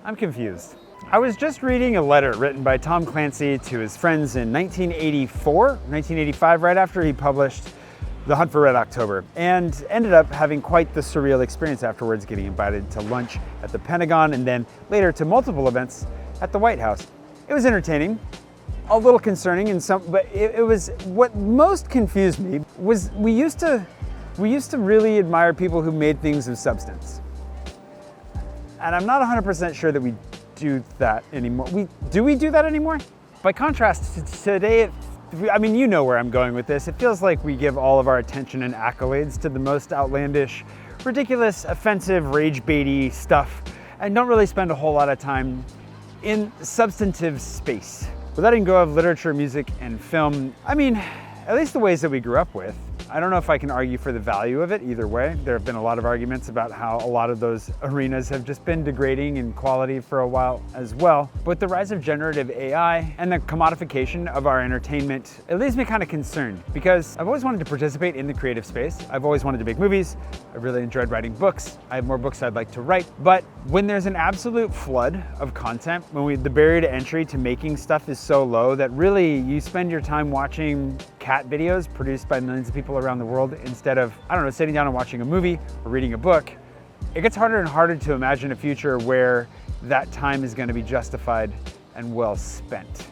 I'm confused. I was just reading a letter written by Tom Clancy to his friends in 1985, right after he published The Hunt for Red October, and ended up having quite the surreal experience afterwards, getting invited to lunch at the Pentagon and then later to multiple events at the White House. It was entertaining, a little concerning, but it was, what most confused me was we used to really admire people who made things of substance. And I'm not 100% sure that we do that anymore. Do we do that anymore? By contrast, today, I mean, you know where I'm going with this. It feels like we give all of our attention and accolades to the most outlandish, ridiculous, offensive, rage-baity stuff, and don't really spend a whole lot of time in substantive space. We're letting go of literature, music, and film. I mean, at least the ways that we grew up with. I don't know if I can argue for the value of it either way. There have been a lot of arguments about how a lot of those arenas have just been degrading in quality for a while as well. But the rise of generative AI and the commodification of our entertainment, it leaves me kind of concerned because I've always wanted to participate in the creative space. I've always wanted to make movies. I really enjoyed writing books. I have more books I'd like to write. But when there's an absolute flood of content, when the barrier to entry to making stuff is so low that really you spend your time watching cat videos produced by millions of people around the world instead of, I don't know, sitting down and watching a movie or reading a book, it gets harder and harder to imagine a future where that time is going to be justified and well spent.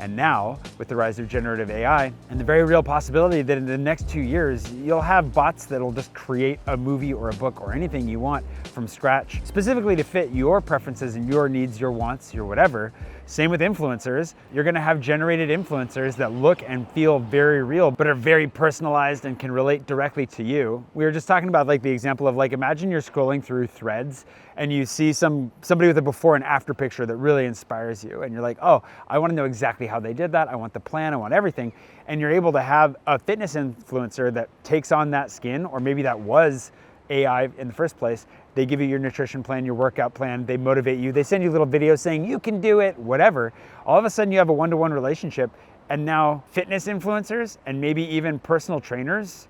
And now, with the rise of generative AI and the very real possibility that in the next 2 years, you'll have bots that'll just create a movie or a book or anything you want from scratch, specifically to fit your preferences and your needs, your wants, your whatever. Same with influencers. You're gonna have generated influencers that look and feel very real, but are very personalized and can relate directly to you. We were just talking about like the example of like, imagine you're scrolling through threads and you see somebody with a before and after picture that really inspires you. And you're like, oh, I wanna know exactly how they did that. I want the plan, I want everything. And you're able to have a fitness influencer that takes on that skin, or maybe that was AI in the first place. They give you your nutrition plan, your workout plan, they motivate you, they send you little videos saying you can do it, whatever. All of a sudden you have a one-to-one relationship, and now fitness influencers and maybe even personal trainers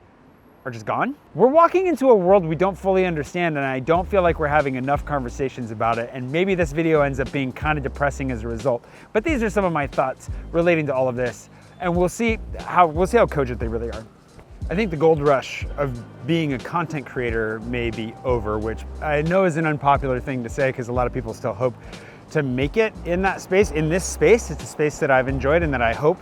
are just gone. We're walking into a world we don't fully understand, and I don't feel like we're having enough conversations about it, and maybe this video ends up being kind of depressing as a result. But these are some of my thoughts relating to all of this, and we'll see how cogent they really are. I think the gold rush of being a content creator may be over, which I know is an unpopular thing to say because a lot of people still hope to make it in that space, in this space. It's a space that I've enjoyed and that I hope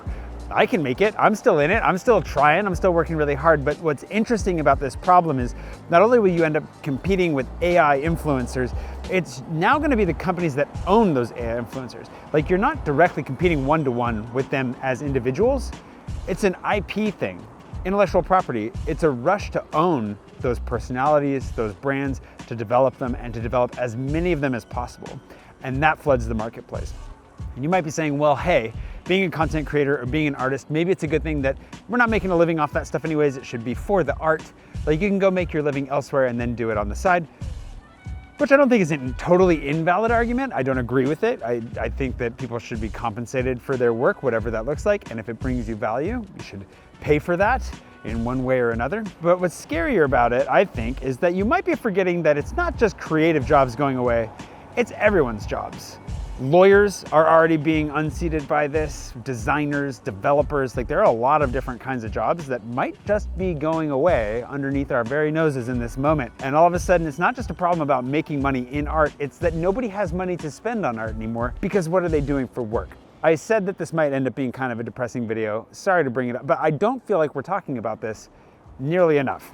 I can make it. I'm still in it. I'm still trying. I'm still working really hard. But what's interesting about this problem is not only will you end up competing with AI influencers, it's now going to be the companies that own those AI influencers. Like, you're not directly competing one-to-one with them as individuals. It's an IP thing. Intellectual property. It's a rush to own those personalities, those brands, to develop them and to develop as many of them as possible. And that floods the marketplace. And you might be saying, well, hey, being a content creator or being an artist, maybe it's a good thing that we're not making a living off that stuff anyways. It should be for the art. Like, you can go make your living elsewhere and then do it on the side, which I don't think is a totally invalid argument. I don't agree with it. I think that people should be compensated for their work, whatever that looks like. And if it brings you value, you should pay for that in one way or another. But what's scarier about it, I think, is that you might be forgetting that it's not just creative jobs going away, it's everyone's jobs. Lawyers are already being unseated by this, designers, developers, like there are a lot of different kinds of jobs that might just be going away underneath our very noses in this moment. And all of a sudden, it's not just a problem about making money in art, it's that nobody has money to spend on art anymore, because what are they doing for work? I said that this might end up being kind of a depressing video. Sorry to bring it up, but I don't feel like we're talking about this nearly enough.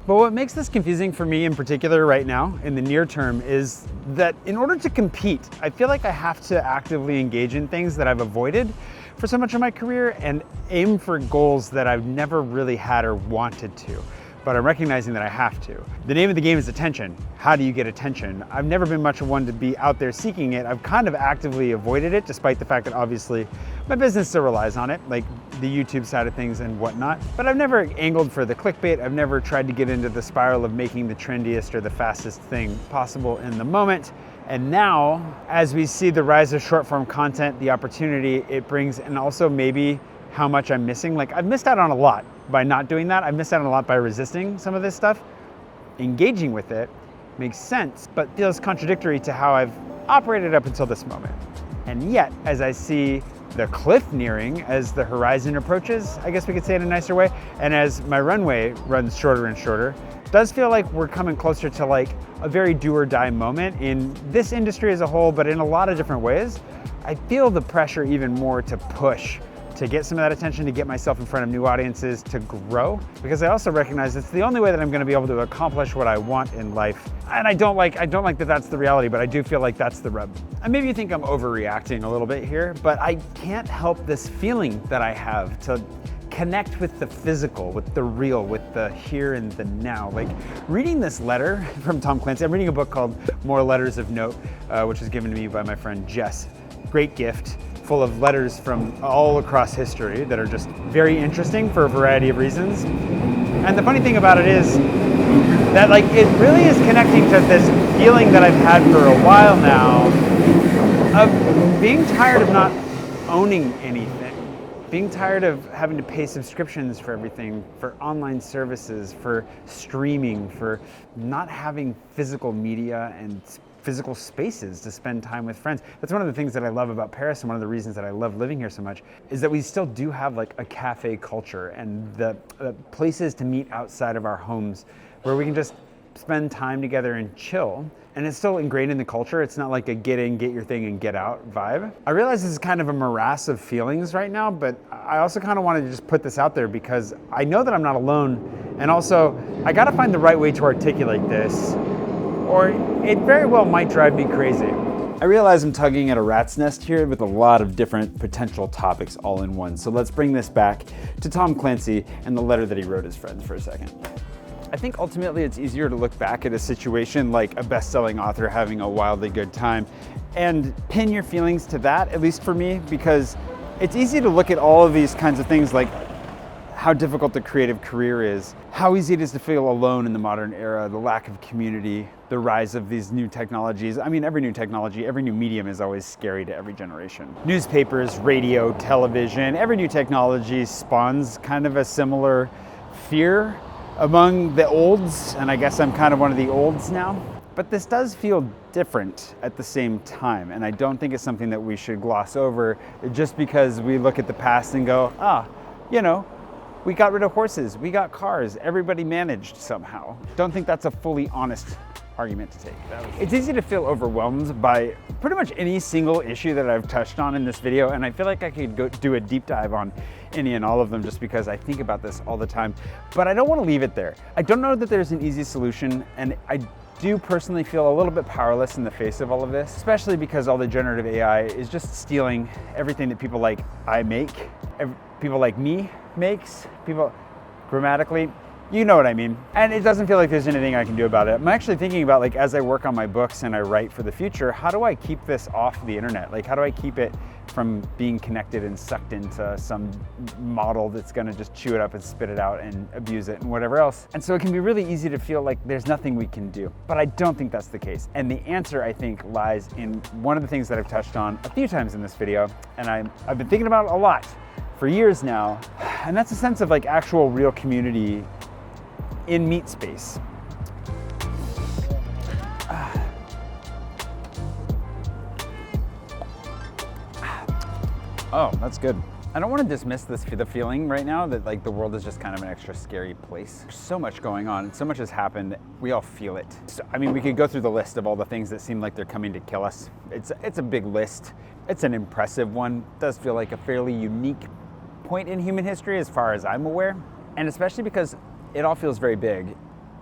But what makes this confusing for me in particular right now, in the near term, is that in order to compete, I feel like I have to actively engage in things that I've avoided for so much of my career and aim for goals that I've never really had or wanted to. But I'm recognizing that I have to. The name of the game is attention. How do you get attention? I've never been much of one to be out there seeking it. I've kind of actively avoided it, despite the fact that obviously my business still relies on it, like the YouTube side of things and whatnot. But I've never angled for the clickbait. I've never tried to get into the spiral of making the trendiest or the fastest thing possible in the moment. And now, as we see the rise of short form content, the opportunity it brings, and also maybe how much I'm missing. Like, I've missed out on a lot by not doing that. I've missed out on a lot by resisting some of this stuff. engaging with it makes sense, but feels contradictory to how I've operated up until this moment. And yet, as I see the cliff nearing, as the horizon approaches, I guess we could say in a nicer way, and as my runway runs shorter and shorter, it does feel like we're coming closer to like a very do or die moment in this industry as a whole, but in a lot of different ways. I feel the pressure even more to push, to get some of that attention, to get myself in front of new audiences, to grow, because I also recognize it's the only way that I'm going to be able to accomplish what I want in life. And I don't like that that's the reality, but I do feel like that's the rub. And maybe you think I'm overreacting a little bit here, but I can't help this feeling that I have to connect with the physical, with the real, with the here and the now. Like reading this letter from Tom Clancy, I'm reading a book called More Letters of Note, which was given to me by my friend Jess. Great gift, full of letters from all across history that are just very interesting for a variety of reasons. And the funny thing about it is that like it really is connecting to this feeling that I've had for a while now of being tired of not owning anything, being tired of having to pay subscriptions for everything, for online services, for streaming, for not having physical media and physical spaces to spend time with friends. That's one of the things that I love about Paris, and one of the reasons that I love living here so much, is that we still do have like a cafe culture and the places to meet outside of our homes where we can just spend time together and chill. And it's still ingrained in the culture. It's not like a get in, get your thing, and get out vibe. I realize this is kind of a morass of feelings right now, but I also kind of wanted to just put this out there because I know that I'm not alone. And also, I gotta find the right way to articulate this, or it very well might drive me crazy. I realize I'm tugging at a rat's nest here with a lot of different potential topics all in one. So let's bring this back to Tom Clancy and the letter that he wrote his friends for a second. I think ultimately it's easier to look back at a situation like a best-selling author having a wildly good time and pin your feelings to that, at least for me, because it's easy to look at all of these kinds of things like how difficult the creative career is, how easy it is to feel alone in the modern era, the lack of community, the rise of these new technologies. I mean, every new technology, every new medium is always scary to every generation. Newspapers, radio, television, every new technology spawns kind of a similar fear among the olds, and I guess I'm kind of one of the olds now. But this does feel different at the same time, and I don't think it's something that we should gloss over just because we look at the past and go, you know, we got rid of horses, we got cars, everybody managed somehow. Don't think that's a fully honest argument to take. It's easy to feel overwhelmed by pretty much any single issue that I've touched on in this video, and I feel like I could go do a deep dive on any and all of them just because I think about this all the time, but I don't want to leave it there. I don't know that there's an easy solution, and I do personally feel a little bit powerless in the face of all of this, especially because all the generative AI is just stealing everything that people like I make, people like me makes, people grammatically, you know what I mean. And it doesn't feel like there's anything I can do about it. I'm actually thinking about, like, as I work on my books and I write for the future, how do I keep this off the internet? Like, how do I keep it from being connected and sucked into some model that's gonna just chew it up and spit it out and abuse it and whatever else? And so it can be really easy to feel like there's nothing we can do. But I don't think that's the case. And the answer, I think, lies in one of the things that I've touched on a few times in this video, and I've been thinking about it a lot for years now, and that's a sense of like actual real community in meat space. Oh, that's good. I don't want to dismiss the feeling right now that like the world is just kind of an extra scary place. There's so much going on and so much has happened. We all feel it. So, I mean, we could go through the list of all the things that seem like they're coming to kill us. It's a big list. It's an impressive one. It does feel like a fairly unique point in human history as far as I'm aware. And especially because it all feels very big,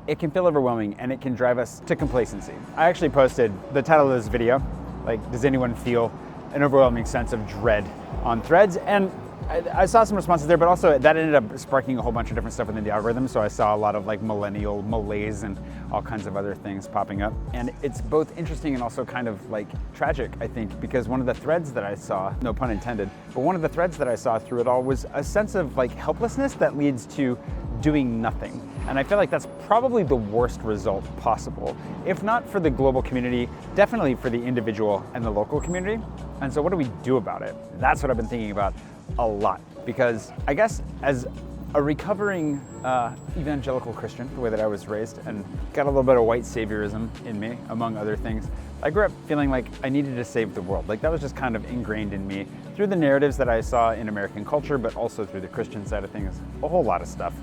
it can feel overwhelming and it can drive us to complacency. I actually posted the title of this video, like, does anyone feel an overwhelming sense of dread on Threads? And I saw some responses there, but also that ended up sparking a whole bunch of different stuff within the algorithm. So I saw a lot of like millennial malaise and all kinds of other things popping up. And it's both interesting and also kind of like tragic, I think, because one of the threads that I saw, no pun intended, but one of the threads that I saw through it all was a sense of like helplessness that leads to doing nothing. And I feel like that's probably the worst result possible. If not for the global community, definitely for the individual and the local community. And so what do we do about it? That's what I've been thinking about a lot, because I guess as a recovering evangelical Christian, the way that I was raised, and got a little bit of white saviorism in me, among other things. I grew up feeling like I needed to save the world. Like that was just kind of ingrained in me through the narratives that I saw in American culture, but also through the Christian side of things, a whole lot of stuff,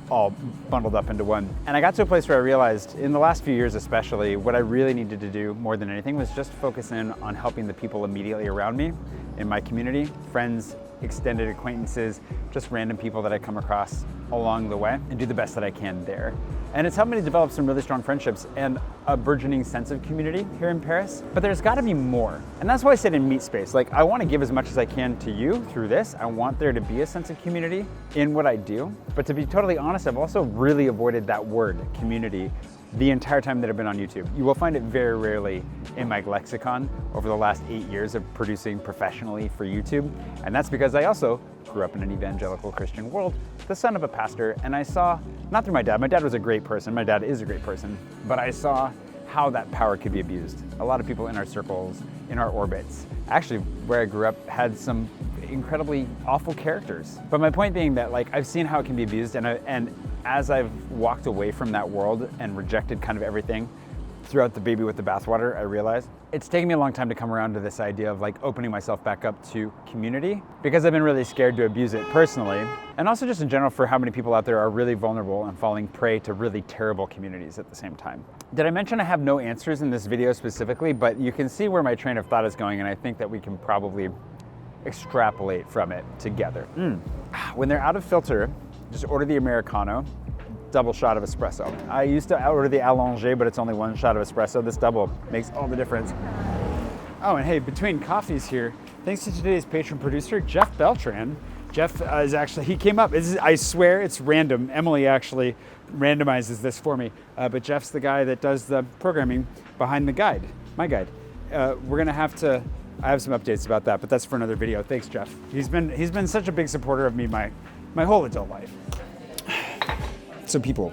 all bundled up into one. And I got to a place where I realized, in the last few years especially, what I really needed to do more than anything was just focus in on helping the people immediately around me in my community, friends, extended acquaintances, just random people that I come across along the way, and do the best that I can there. And it's helped me to develop some really strong friendships and a burgeoning sense of community here in Paris. But there's gotta be more. And that's why I said in Meet Space, like I wanna give as much as I can to you through this. I want there to be a sense of community in what I do. But to be totally honest, I've also really avoided that word, community, the entire time that I've been on YouTube. You will find it very rarely in my lexicon over the last 8 years of producing professionally for YouTube. And that's because I also grew up in an evangelical Christian world, the son of a pastor, and I saw, not through my dad was a great person, my dad is a great person, but I saw how that power could be abused. A lot of people in our circles, in our orbits, actually where I grew up had some incredibly awful characters. But my point being that like I've seen how it can be abused, and as I've walked away from that world and rejected kind of everything, throughout the baby with the bathwater, I realized it's taken me a long time to come around to this idea of like opening myself back up to community, because I've been really scared to abuse it personally, and also just in general for how many people out there are really vulnerable and falling prey to really terrible communities at the same time. Did I mention I have no answers in this video specifically, but you can see where my train of thought is going, and I think that we can probably extrapolate from it together. When they're out of filter, just order the Americano, double shot of espresso. I used to order the Allongé, but it's only one shot of espresso. This double makes all the difference. Oh, and hey, between coffees here, thanks to today's Patron producer, Jeff Beltran. Jeff is actually, he came up, I swear it's random. Emily actually randomizes this for me, but Jeff's the guy that does the programming behind the guide, my guide. We're gonna have to, I have some updates about that, but that's for another video. Thanks, Jeff. He's been such a big supporter of me my whole adult life. So people,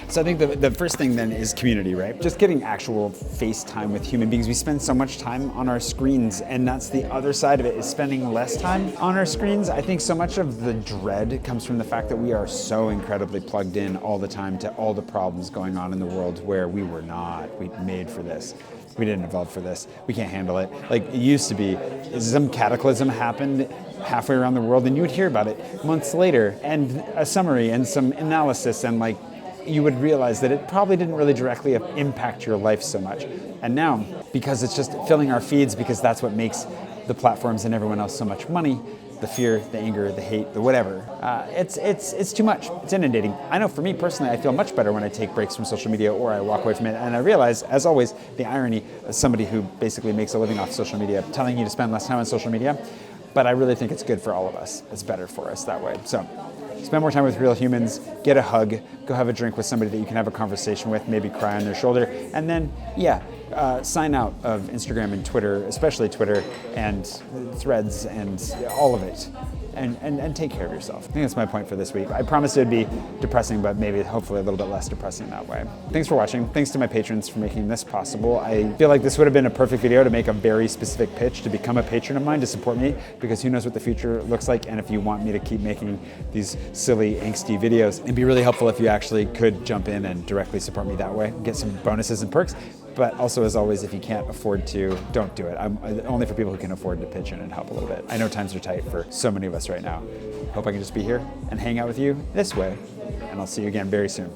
so I think the first thing then is community, right? Just getting actual face time with human beings. We spend so much time on our screens, and that's the other side of it, is spending less time on our screens. I think so much of the dread comes from the fact that we are so incredibly plugged in all the time to all the problems going on in the world where we were not. We made for this. We didn't evolve for this. We can't handle it. Like it used to be, some cataclysm happened halfway around the world and you would hear about it months later, and a summary and some analysis, and like you would realize that it probably didn't really directly impact your life so much. And now, because it's just filling our feeds, because that's what makes the platforms and everyone else so much money, the fear, the anger, the hate, the whatever, it's too much. It's inundating. I know for me personally, I feel much better when I take breaks from social media or I walk away from it. And I realize, as always, the irony of somebody who basically makes a living off social media telling you to spend less time on social media. But I really think it's good for all of us. It's better for us that way. So spend more time with real humans, get a hug, go have a drink with somebody that you can have a conversation with, maybe cry on their shoulder, and then, sign out of Instagram and Twitter, especially Twitter and Threads and all of it, and take care of yourself. I think that's my point for this week. I promised it would be depressing, but maybe hopefully a little bit less depressing that way. Thanks for watching. Thanks to my patrons for making this possible. I feel like this would have been a perfect video to make a very specific pitch to become a patron of mine, to support me, because who knows what the future looks like, and if you want me to keep making these silly, angsty videos, it'd be really helpful if you actually could jump in and directly support me that way, get some bonuses and perks. But also, as always, if you can't afford to, don't do it. I'm only for people who can afford to pitch in and help a little bit. I know times are tight for so many of us right now. Hope I can just be here and hang out with you this way, and I'll see you again very soon.